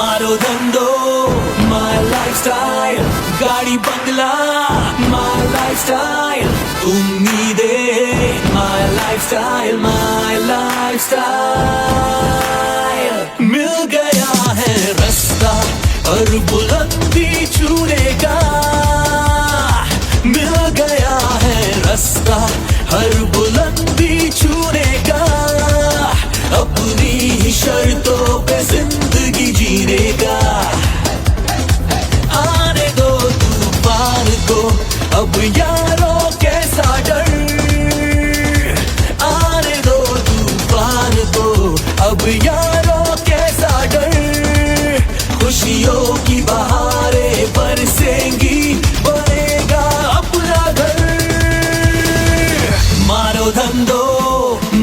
મારો ધંધો my lifestyle, ગાડી બંગલા માય લાઈફસ્ટાઈલ, ઉમ્મીદે માય લાઈફસ્ટાઈલ, માય लाइफस्टाइल। मिल गया है रास्ता और बुलंदी छूने का, मिल गया है रास्ता हर बुलंदी छूने का, अपनी शर्तों पे जिंदगी जीने का, आने दो तूफान को अब यारों कैसा डर, आने दो तूफान को अब यारों कैसा डर, खुशियों की बहारें बरसेंगी बनेगा अपना घर। मारो धंधो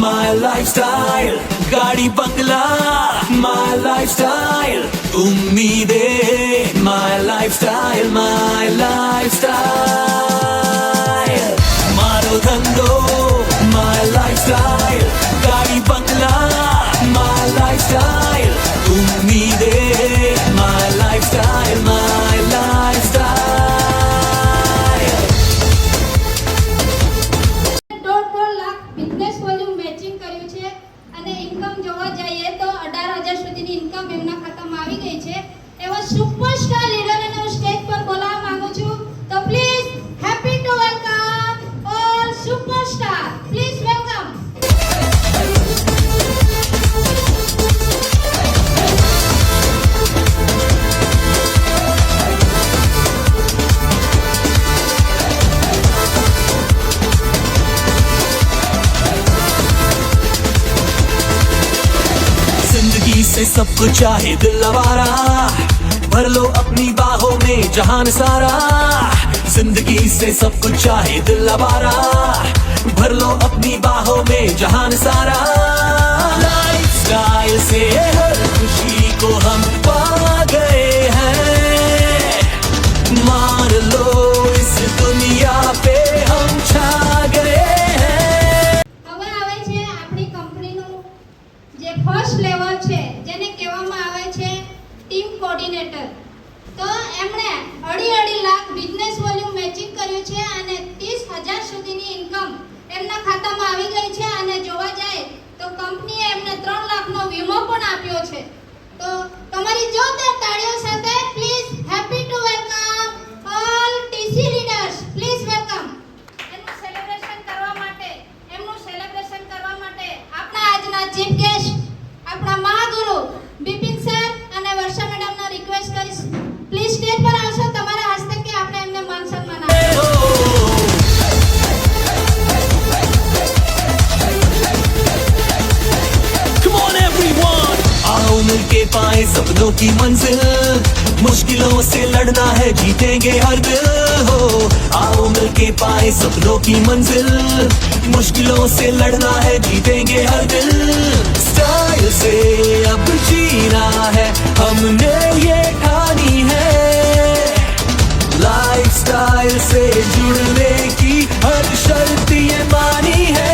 माय लाइफस्टाइल, गाड़ी बंगला माय लाइफस्टाइल, उम्मीदें माय लाइफस्टाइल, माय लाइफस्टाइल। मारो धंधो माय लाइफस्टाइल, गाड़ी बंगला माय लाइफस्टाइल, उम्मीदें my lifestyle, my lifestyle. 1.5 lakh business volume matching કર્યું છે અને ઇન્કમ જોવા જઈએ તો 18,000 સુધીની ઇન્કમ એમના ખાતામાં આવી ગઈ છે। એવા સુપરસ્ટાર લીડરને હું સ્ટેજ પર બોલાવવા માંગુ છું, તો please happy to welcome all superstar, please welcome. जिंदगी से सब कुछ चाहे दिल आवारा, भर लो अपनी बाहों में जहान सारा, जिंदगी से सब कुछ चाहे दिल आवारा, भर लो अपनी बाहों में जहान सारा, लाइफस्टाइल से हर खुशी को हम पा गए हैं, मान लो इस दुनिया पे हम छा गए हैं। હવે આવે છે આપણી કંપનીનું જે ફર્સ્ટ લેવલ છે જેને કહેવામાં આવે છે ટીમ કોઓર્ડિનેટર। તો એમણે 2.5 લાખ બિઝનેસ વોલ્યુમ મેચિંગ કર્યું છે અને 30,000 સુધીની ઇન્કમ એમના ખાતામાં આવી ગઈ છે અને જોવા જાય તો કંપનીએ એમને 3 લાખનો વીમો પણ આપ્યો છે। તો તમારી જોરદાર તાળીઓ સાથે please happy to welcome all TC leaders, please welcome. એમનું સેલિબ્રેશન કરવા માટે આપણા આજના ચીફ ગેસ્ટ આપણા મહાગુરુ બિપિન સર અને વર્ષા મેડમને રિક્વેસ્ટ કરીશ, પ્લીઝ સ્ટેજ પર આવશો, તમારા હસ્તે કે આપણે એમને માન સન્માન આપીએ। Come on everyone, आओ मिलके पाए सपनों की मंजिल, मुश्किलों से लड़ना है जीतेंगे हर दिल हो, आओ मिलके पाए सपनों की मंजिल, मुश्किलों से लड़ना है जीतेंगे हर दिल, स्टाइल से अब जीना है हमने ये ठानी है, लाइफस्टाइल से जुड़ने की हर शर्त ये मानी है।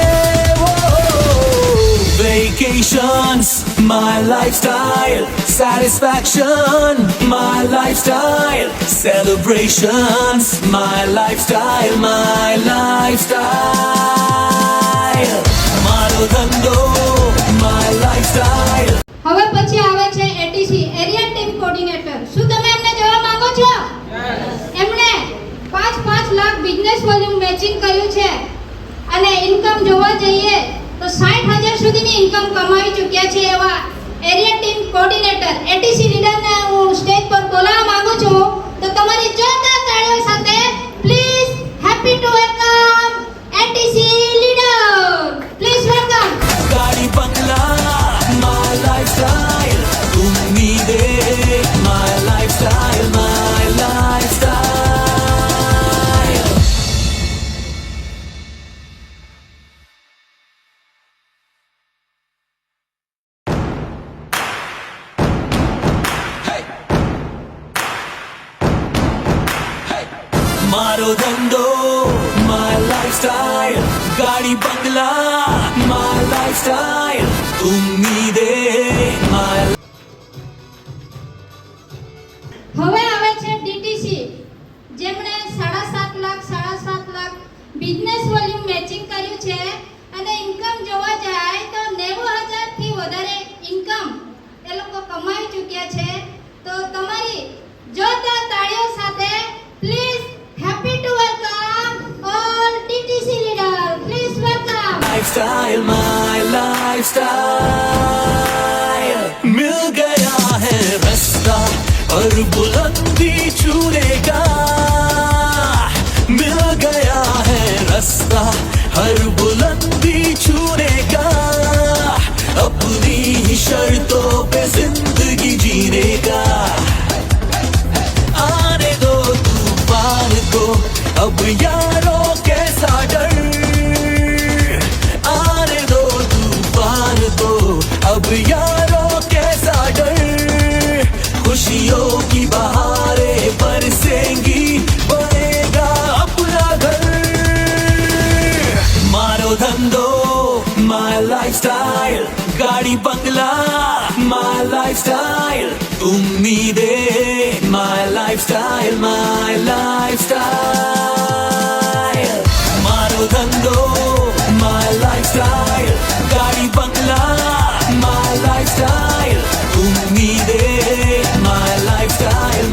Vacations, my lifestyle, satisfaction, my lifestyle, celebrations, my lifestyle, my lifestyle. મારો ધંધો my lifestyle. હવે પછી આવે છે એટીસી એરિયા ટીમ કોઓર્ડિનેટર। શું તમે એમને જોવા માંગો છો? એમણે 5 લાખ બિઝનેસ વોલ્યુમ મેચિંગ કર્યું છે અને ઇન્કમ જોવા જઈએ તો 60,000 સુધીની ઇન્કમ કમાવી ચૂક્યા છે એવા એરિયા ટીમ કોઓર્ડિનેટર એટીસી લીડરને હું સ્ટેજ પર બોલાવવા માંગુ છું, તો તમારી જોરદાર તાળીઓ સાથે please happy to welcome ATC leader, please welcome. ગાડી બંગલા my lifestyle, ઉમ્મીદેं my lifestyle, my lifestyle. મારો ધંધો my lifestyle, ગાડી બંગલા my lifestyle, ઉમ્મીદેं my volume matching કર્યું છે અને ઇન્કમ જોવા જાય તો 90,000 થી વધારે ઇન્કમ એ લોકો કમાઈ ચૂક્યા છે. તો તમારી જોરદાર તાળીઓ સાથે please happy to welcome all TTC leader. Please welcome. Lifestyle my lifestyle मिल गया है रास्ता और बुलंदी छूने का मिल गया है रास्ता हर बुलंदी छूने का अपनी ही शर्तों पे जिंदगी जीने का आने दो तूफान को अब यारों कैसा डर आने दो तूफान को अब यारों कैसा डर खुशियों की बहारें बरसेंगी बनेगा अपना घर मारो धंधो माय लाइफस्टाइल गाड़ी बंगला माय लाइफस्टाइल उम्मीदें माय लाइफस्टाइल मारो धंधो माय लाइफस्टाइल गाड़ी बंगला माय लाइफस्टाइल उम्मीदें माय लाइफस्टाइल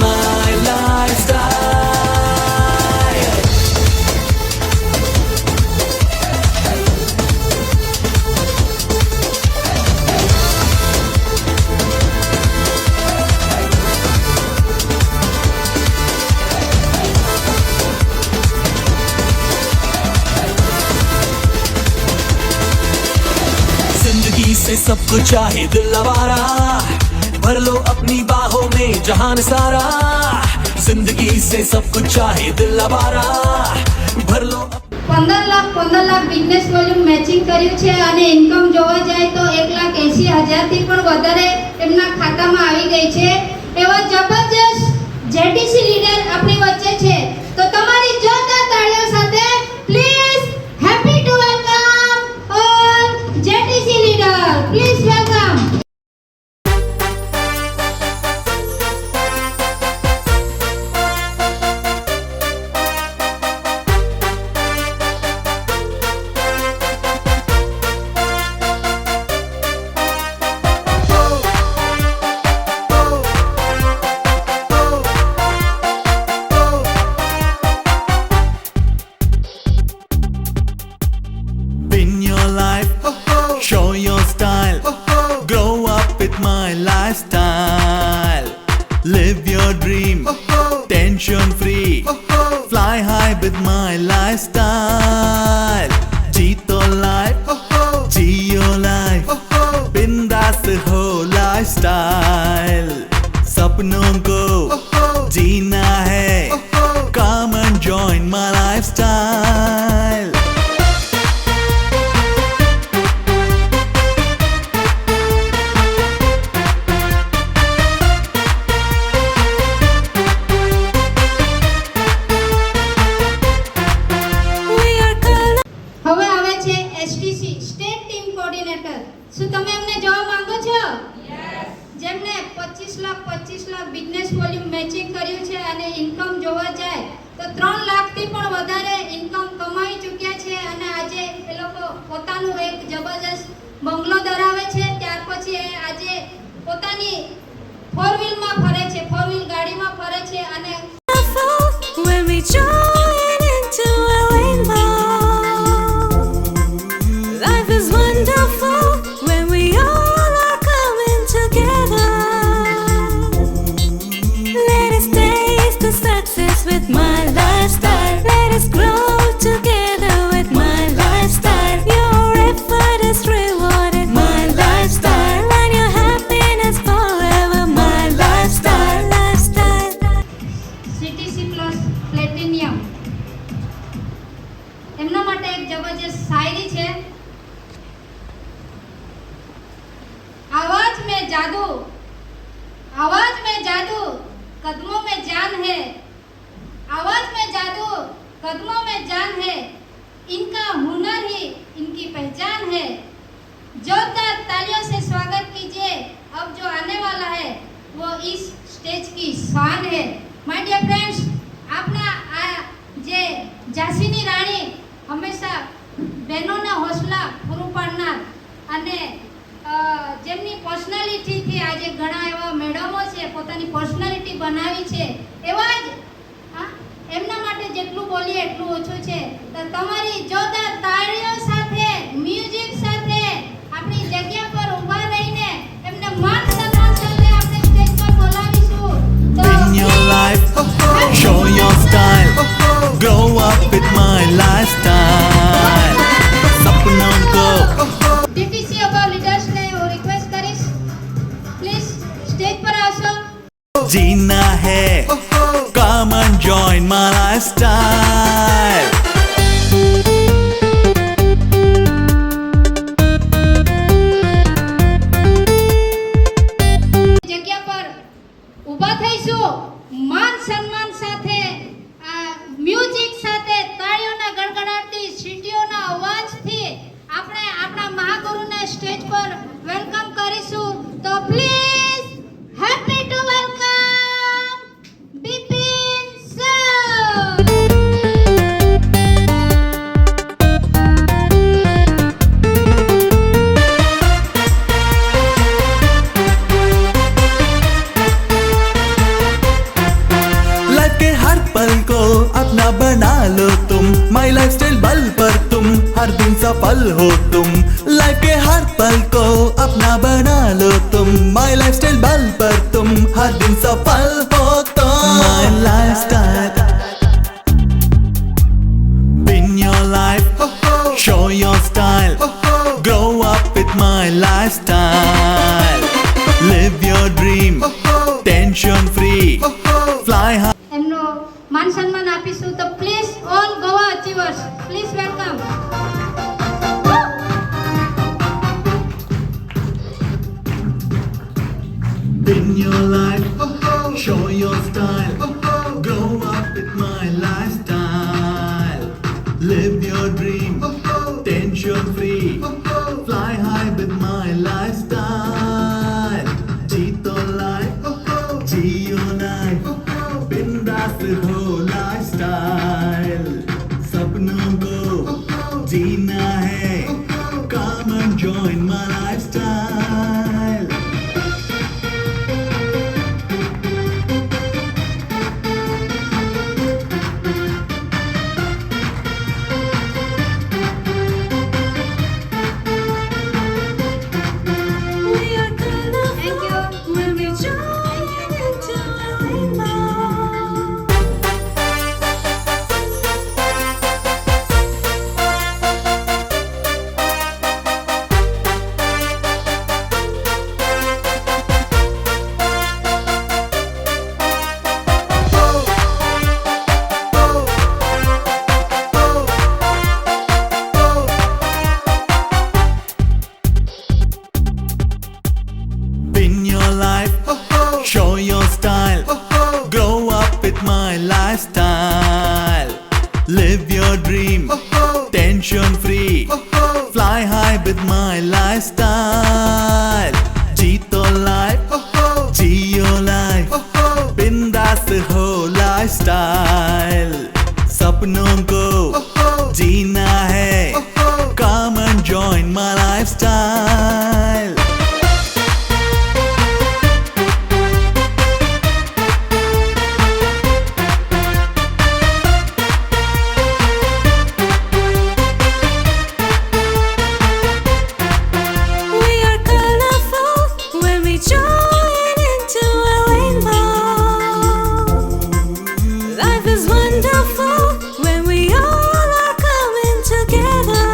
जिंदगी से सब कुछ चाहे दिल आवारा भर लो अपनी बाहों में जहान सारा जिंदगी से सब कुछ चाहे दिल आवारा भर लो 15 લાખ બિઝનેસ વોલ્યુમ મેચિંગ કર્યું છે અને ઇન્કમ જોવા જાય તો 1,80,000 થી પણ વધારે એમના ખાતામાં આવી ગઈ છે. એવા જબરજસ્ત જેટીસી લીડર આપણી વચ્ચે છે. તો તમારી જોરદાર તાળીઓ સાથે please happy to welcome all JTC leader. Please welcome. Win your life, show your style, grow up with my lifestyle. Live your dream, tension free, fly high with my lifestyle. जीतो life, जियो life, बिंदास हो lifestyle. सपनों को जीना है, come and join my lifestyle. હવે આવે છે STC state team coordinator. શું તમે એમને જોવા માંગો છો? જેમને 25 લાખ બિઝનેસ વોલ્યુમ મેચિંગ કર્યું છે અને ઇન્કમ જોવા જાય તો 3 લાખથી પણ વધારે ઇન્કમ કમાઈ ચૂક્યા છે અને આજે એ લોકો પોતાનું એક જબરજસ્ત બંગલો ધરાવે છે. ત્યાર પછી એ આજે પોતાની 4 વ્હીલમાં ફરે છે, 4 વ્હીલ ગાડીમાં ફરે છે અને When we join into a rainbow, life is wonderful when we all are coming together. Let us taste the success with my lifestyle. Let us grow together with my lifestyle. Your effort is rewarded, my lifestyle, and your happiness forever, my lifestyle, lifestyle. CTC plus platinum એમના માટે એક જબરજસ્ત શાયરી છે. आवाज में जादू कदमों में जान है, आवाज में जादू कदमों में जान है, इनका हुनर ही इनकी पहचान है. जोरदार तालियों से स्वागत कीजिए. अब जो आने वाला है वो इस स्टेज की शान है. माय डियर फ्रेंड्स, આપણા આ જે ઝાંસીની રાણી હંમેશા બહેનોના હોસલા પૂરું પાડનાર અને જેમની પર્સનાલિટીથી આજે ઘણા એવા મેડમો છે પોતાની પર્સનાલિટી બનાવી છે એવા જ એમના માટે જેટલું બોલીએ એટલું ઓછું છે. તો તમારી જોરદાર તાળીઓ સાથે મ્યુઝિક સાથે આપણી જગ્યા પર ઊભા રહીને એમને માન સન્માન સાથે આપણે સ્ટેજ પર બોલાવીશું. તો In your life, show your style. Grow up with my lifestyle. સપનોं को ડીટીસી અબાવ લીડર્સને હું રિક્વેસ્ટ કરીશ પ્લીઝ સ્ટેજ પર આવશો. जीना है. Come and join my lifestyle. જગ્યા પર ઊભા થઈશું માન સન્માન સાથે મ્યુઝિક સાથે તાળીઓના ગડગડાટથી સીટીઓના અવાજથી આપણે આપણા મહાગુરુને સ્ટેજ પર વેલકમ કરીશું. તો please happy to welcome Bipin sir. Life के हर पल को अपना बना लो तुम. माई लाइफस्टाइल बल पर तुम हर दिन सफल हो तुम. लाइफ के हर पल को अपना बना लो तुम. माई लाइफस्टाइल बल पर तुम हर दिन सफल हो तुम. माई lifestyle. Win your life, show your style. Grow up with my lifestyle. Live your dream, tension free. Fly high. એમનો માન સન્માન આપીશું. તો please all Goa achievers please welcome. In your life, show your style. Grow up with my lifestyle. Live your dream, tension free. Fly high with my lifestyle. जीतो life, जियो life. बिंदास हो lifestyle. सपनों को जीना है. Come and join my lifestyle. We are colorful Thank you. when we join into a rainbow. Win your life, show your style. Grow up with my lifestyle. Live your dream, tension free. Fly high with my lifestyle. जीतो life, जियो life. बिंदास हो lifestyle. सपनों को जीना है. Come and join my lifestyle. We are colorful when we join into a rainbow. Life is wonderful when we all are coming together.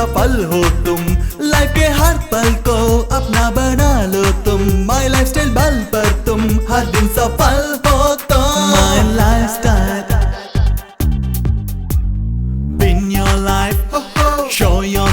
सफल हो तुम life के हर पल को अपना बना लो तुम माई लाइफस्टाइल बल पर तुम हर दिन सफल हो तुम माई lifestyle Win your life, show your